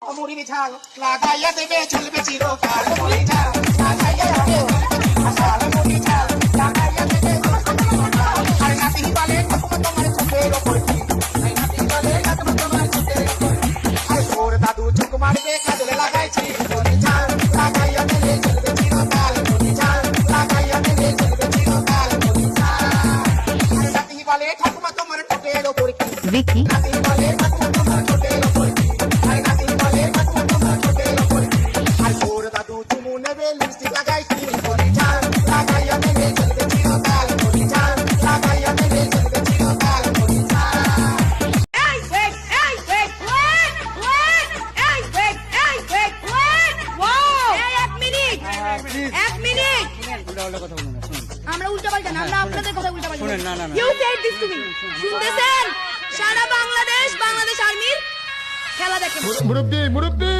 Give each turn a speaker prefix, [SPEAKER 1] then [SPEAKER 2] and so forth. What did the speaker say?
[SPEAKER 1] মুড়ি ঝাল লাগাইয়া দেবে চলবে চিরকাল মুড়ি ঝাল লাগাইয়া দেবে আসাল মুড়ি ঝাল লাগাইয়া দেবে আর নাতি বলে ঠাকুমা তোমার চোখের ওপর কি নাতি বলে ঠাকুমা তোমার চোখের ওপর আর তোর দাদু চোখ মারবে কাজলে লাগাইছি মুড়ি ঝাল লাগাইয়া দেবে চলবে চিরকাল মুড়ি ঝাল লাগাইয়া দেবে চলবে চিরকাল মুড়ি ঝাল আর নাতি বলে ঠাকুমা তোমার চোখের ওপর কি
[SPEAKER 2] Vicky.
[SPEAKER 1] নাতি বলে ঠাকুমা তোমার চোখের ওপর কি আর নাতি বলে ঠাকুমা তোমার চোখের ওপর কি আর তোর দাদু চুমু নেবে লিপস্টিক লাগাইছি মুড়ি ঝাল লাগাইয়া দেবে চলবে চিরকাল মুড়ি ঝাল লাগাইয়া দেবে চলবে চিরকাল মুড়ি ঝাল
[SPEAKER 3] আমরা উল্টা পাল্টা না, আমরা আপনাদের কথা উল্টা পাল্টা।
[SPEAKER 4] শুনেন, না, না, না।
[SPEAKER 3] You said this to me. শুনতেছেন? সারা বাংলাদেশ আর্মির খেলা দেখে।
[SPEAKER 5] মুরব্বি